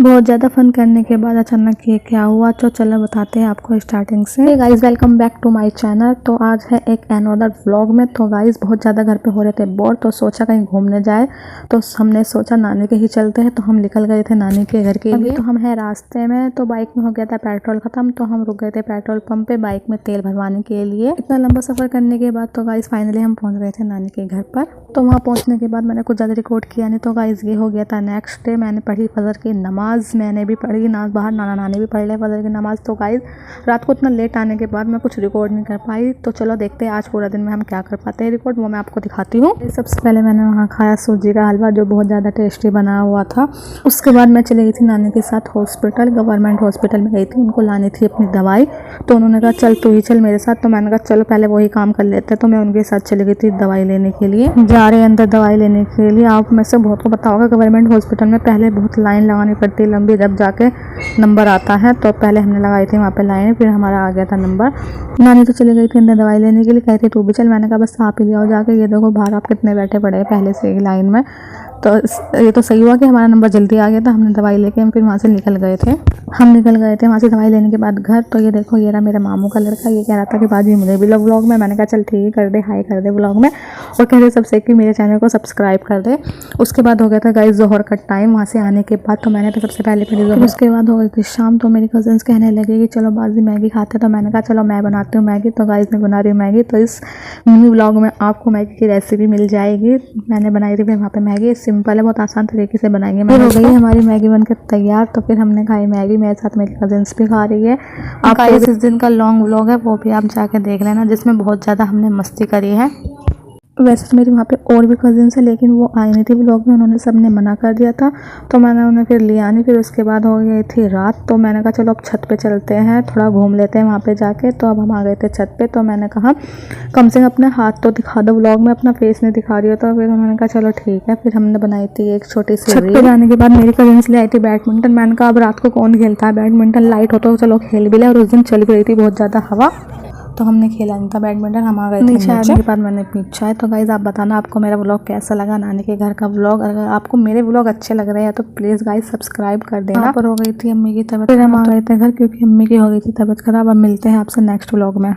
बहुत ज़्यादा फन करने के बाद अचानक ये क्या हुआ तो चलो बताते हैं आपको स्टार्टिंग से। Guys welcome back to my channel. तो आज है एक अनदर व्लॉग में। तो गाइस बहुत ज़्यादा घर पे हो रहे थे बोर, तो सोचा कहीं घूमने जाए। तो हमने सोचा नानी के ही चलते हैं, तो हम निकल गए थे नानी के घर के लिए। तो हम है रास्ते में, तो बाइक में हो गया था पेट्रोल ख़त्म, तो हम रुक गए थे पेट्रोल पंप पे बाइक में तेल भरवाने के लिए। इतना लंबा सफ़र करने के बाद तो गाइस फाइनली हम पहुँच गए थे नानी के घर पर। तो वहाँ पहुँचने के बाद मैंने कुछ ज़्यादा रिकॉर्ड किया नहीं। तो गाइस ये हो गया था नेक्स्ट डे। मैंने पढ़ी फजर की नमाज़, मैंने भी पढ़ी ना, बाहर नाना नानी भी पढ़ ले फजर की नमाज़। तो गाइस रात को इतना लेट आने के बाद मैं कुछ रिकॉर्ड नहीं कर पाई। तो चलो देखते हैं आज पूरा दिन में हम क्या कर पाते हैं रिकॉर्ड, वो मैं आपको दिखाती हूँ। सबसे पहले मैंने वहाँ खाया सूजी का हलवा, जो बहुत ज़्यादा टेस्टी बना हुआ था। उसके बाद मैं चली गई थी नानी के साथ हॉस्पिटल, गवर्नमेंट हॉस्पिटल में गई थी, उनको लानी थी अपनी दवाई। तो उन्होंने कहा चल तू ही चल मेरे साथ। तो मैंने कहा चलो पहले वही काम कर लेते हैं। तो मैं उनके साथ चली गई थी दवाई लेने के लिए। जा रहे अंदर दवाई लेने के लिए। आप में से बहुत को पता होगा गवर्नमेंट हॉस्पिटल में पहले बहुत लाइन लगानी पड़ती है लंबी, जब जाके नंबर आता है। तो पहले हमने लगाई थी वहाँ पे लाइन, फिर हमारा आ गया था नंबर। नानी तो चली गई थी अंदर दवाई लेने के लिए, कहती तू भी चल। मैंने कहा बस आप ही ले आओ जाके, ये देखो बाहर आप कितने बैठे पड़े हैं पहले से लाइन में। तो ये तो सही हुआ कि हमारा नंबर जल्दी आ गया था। हमने दवाई लेके हम फिर वहाँ से निकल गए थे। वहाँ से दवाई लेने के बाद घर। तो ये देखो ये रहा मेरा मामू का लड़का, ये कह रहा था कि बाजी मुझे भी लोग व्लॉग में। मैंने कहा चल ठीक है कर दे, हाई कर दे व्लॉग में। और कह रहे सबसे कि मेरे चैनल को सब्सक्राइब कर दे। उसके बाद हो गया था गाइस जोहर का टाइम। वहाँ से आने के बाद तो मैंने तो सबसे पहले पढ़ी जोहर। उसके बाद हो गई थी शाम। तो मेरी कजन्स कहने लगे कि चलो बाजी मैगी खाते। तो मैंने कहा चलो मैं बनाती हूँ मैगी। तो गाइस मैं बना रही हूँ मैगी। तो इस मिनी व्लॉग में आपको मैगी की रेसिपी मिल जाएगी। मैंने बनाई थी फिर वहाँ पे मैगी, सिंपल है, बहुत आसान तरीके से बनाएंगे। फिर हो गई हमारी मैगी बनकर तैयार। तो फिर हमने खाई मैगी, मेरे साथ मेरी कजिन्स भी खा रही है। आपका इस दिन का लॉन्ग व्लॉग है, वो भी आप जाके देख लेना, जिसमें बहुत ज़्यादा हमने मस्ती करी है। वैसे तो मेरी वहाँ पे और भी कजिन्स है, लेकिन वो आई नहीं थी व्लॉग में, उन्होंने सबने मना कर दिया था। तो मैंने उन्हें फिर लिया नहीं। फिर उसके बाद हो गई थी रात। तो मैंने कहा चलो अब छत पे चलते हैं, थोड़ा घूम लेते हैं वहाँ पे जाके। तो अब हम आ गए थे छत पे। तो मैंने कहा कम से कम अपने हाथ तो दिखा दो व्लॉग में, अपना फेस नहीं दिखा रही हो। तो फिर उन्होंने कहा चलो ठीक है। फिर हमने बनाई थी एक छोटी सी। छत पे जाने के बाद मेरी कजिन्स ले आई थी बैडमिंटन। मैंने कहा अब रात को कौन खेलता है बैडमिंटन, लाइट हो तो चलो खेल भी ले। और उस दिन चल गई थी बहुत ज़्यादा हवा, तो हमने खेला नहीं था बैडमिंटन। हम आ गए थे नीचे। आने के बाद मैंने पीछा है। तो गाइज़ आप बताना आपको मेरा व्लॉग कैसा लगा, नानी के घर का व्लॉग। अगर आपको मेरे व्लॉग अच्छे लग रहे हैं तो प्लीज़ गाइज़ सब्सक्राइब कर देना। यहाँ पर हो गई थी अम्मी की तबीयत, फिर हम आ गए थे घर क्योंकि अम्मी की हो गई थी तबीयत खराब। अब मिलते हैं आपसे नेक्स्ट व्लॉग में।